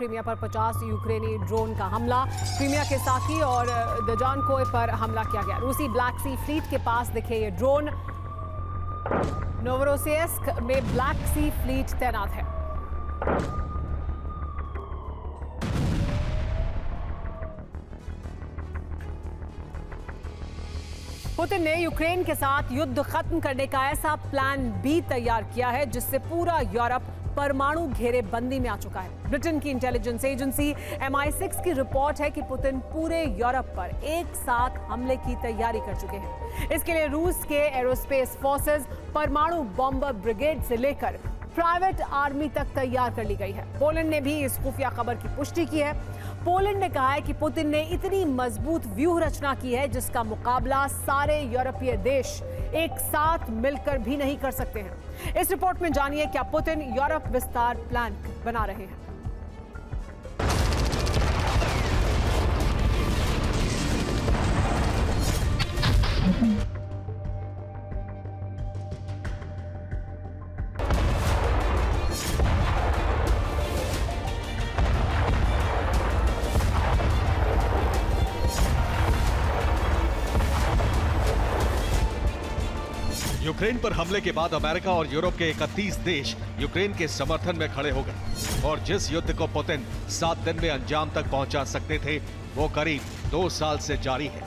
Crimea पर 50 यूक्रेनी drone का हमला। क्रीमिया के साकी और दजानकोय पर हमला किया गया। रूसी ब्लैक सी फ्लीट के पास दिखे ये ड्रोन। नोवरोसिस्क में ब्लैक सी फ्लीट तैनात है। पुतिन ने यूक्रेन के साथ युद्ध खत्म करने का ऐसा प्लान भी तैयार किया है जिससे पूरा यूरोप परमाणु घेरेबंदी में आ चुका है। ब्रिटेन की इंटेलिजेंस एजेंसी MI6 की रिपोर्ट है कि पुतिन पूरे यूरोप पर एक साथ हमले की तैयारी कर चुके हैं। इसके लिए रूस के एरोस्पेस फोर्सेस, परमाणु बॉम्बर ब्रिगेड से लेकर प्राइवेट आर्मी तक तैयार कर ली गई है। पोलैंड ने भी इस खुफिया खबर की पुष्टि की है। पोलैंड ने कहा है कि पुतिन ने इतनी मजबूत व्यूह रचना की है जिसका मुकाबला सारे यूरोपीय देश एक साथ मिलकर भी नहीं कर सकते हैं। इस रिपोर्ट में जानिए क्या पुतिन यूरोप विस्तार प्लान बना रहे हैं। यूक्रेन पर हमले के बाद अमेरिका और यूरोप के 31 देश यूक्रेन के समर्थन में खड़े हो गए और जिस युद्ध को पुतिन 7 दिन में अंजाम तक पहुंचा सकते थे वो करीब 2 साल से जारी है।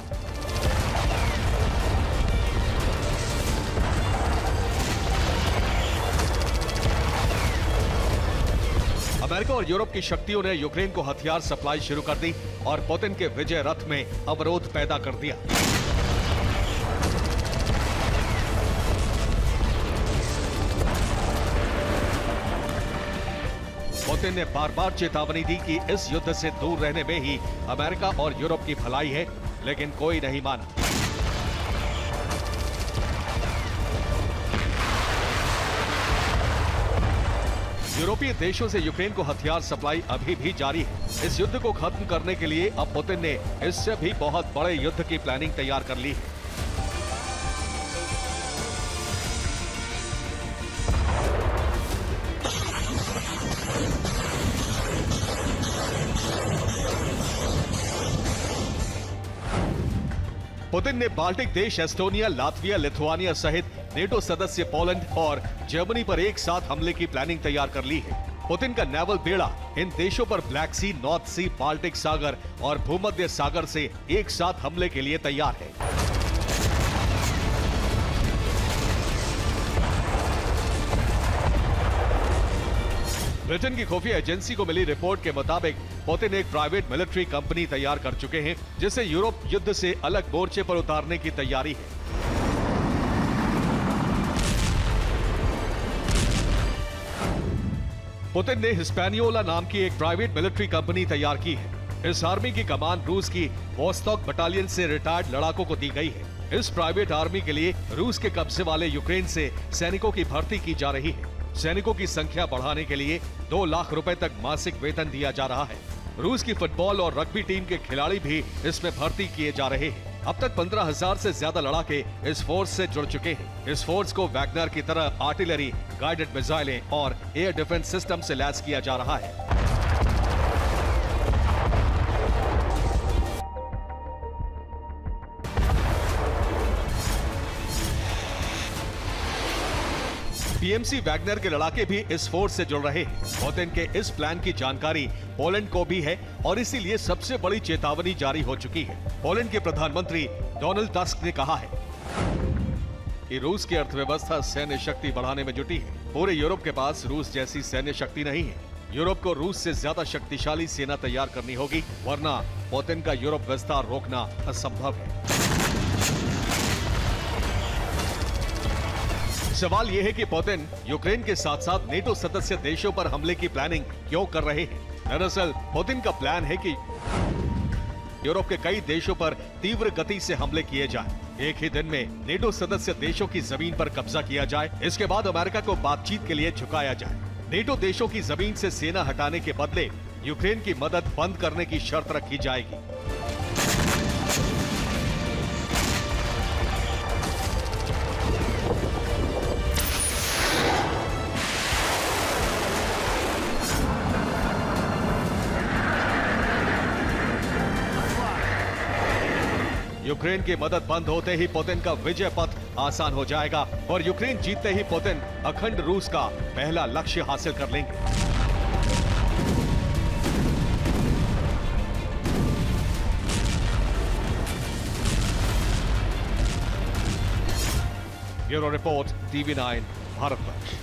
अमेरिका और यूरोप की शक्तियों ने यूक्रेन को हथियार सप्लाई शुरू कर दी और पुतिन के विजय रथ में अवरोध पैदा कर दिया। पुतिन ने बार बार चेतावनी दी कि इस युद्ध से दूर रहने में ही अमेरिका और यूरोप की भलाई है, लेकिन कोई नहीं माना। यूरोपीय देशों से यूक्रेन को हथियार सप्लाई अभी भी जारी है। इस युद्ध को खत्म करने के लिए अब पुतिन ने इससे भी बहुत बड़े युद्ध की प्लानिंग तैयार कर ली है। पुतिन ने बाल्टिक देश एस्टोनिया, लातविया, लिथुआनिया सहित नेटो सदस्य पोलैंड और जर्मनी पर एक साथ हमले की प्लानिंग तैयार कर ली है। पुतिन का नेवल बेड़ा इन देशों पर ब्लैक सी, नॉर्थ सी, बाल्टिक सागर और भूमध्य सागर से एक साथ हमले के लिए तैयार है। ब्रिटेन की खुफिया एजेंसी को मिली रिपोर्ट के मुताबिक पुतिन एक प्राइवेट मिलिट्री कंपनी तैयार कर चुके हैं जिसे यूरोप युद्ध से अलग मोर्चे पर उतारने की तैयारी है। पुतिन ने हिस्पैनियोला नाम की एक प्राइवेट मिलिट्री कंपनी तैयार की है। इस आर्मी की कमान रूस की वोस्तोक बटालियन से रिटायर्ड लड़ाकों को दी गई है। इस प्राइवेट आर्मी के लिए रूस के कब्जे वाले यूक्रेन से सैनिकों की भर्ती की जा रही है। सैनिकों की संख्या बढ़ाने के लिए 2 लाख रुपए तक मासिक वेतन दिया जा रहा है। रूस की फुटबॉल और रग्बी टीम के खिलाड़ी भी इसमें भर्ती किए जा रहे हैं। अब तक 15,000 से ज्यादा लड़ाके इस फोर्स से जुड़ चुके हैं। इस फोर्स को वैगनर की तरह आर्टिलरी, गाइडेड मिसाइलें और एयर डिफेंस सिस्टम से लैस किया जा रहा है। पीएमसी वैगनर के लड़ाके भी इस फोर्स से जुड़ रहे हैं। पुतिन के इस प्लान की जानकारी पोलैंड को भी है और इसीलिए सबसे बड़ी चेतावनी जारी हो चुकी है। पोलैंड के प्रधानमंत्री डोनाल्ड टस्क ने कहा है कि रूस की अर्थव्यवस्था सैन्य शक्ति बढ़ाने में जुटी है। पूरे यूरोप के पास रूस जैसी सैन्य शक्ति नहीं है। यूरोप को रूस से ज्यादा शक्तिशाली सेना तैयार करनी होगी, वरना पुतिन का यूरोप विस्तार रोकना असंभव है। सवाल यह है कि पुतिन यूक्रेन के साथ साथ नेटो सदस्य देशों पर हमले की प्लानिंग क्यों कर रहे हैं। दरअसल पुतिन का प्लान है कि यूरोप के कई देशों पर तीव्र गति से हमले किए जाएं। एक ही दिन में नेटो सदस्य देशों की जमीन पर कब्जा किया जाए। इसके बाद अमेरिका को बातचीत के लिए झुकाया जाए। नेटो देशों की जमीन से सेना हटाने के बदले यूक्रेन की मदद बंद करने की शर्त रखी जाएगी। यूक्रेन की मदद बंद होते ही पुतिन का विजय पथ आसान हो जाएगा और यूक्रेन जीतते ही पुतिन अखंड रूस का पहला लक्ष्य हासिल कर लेंगे। Bureau report, TV9 Bharatvarsh.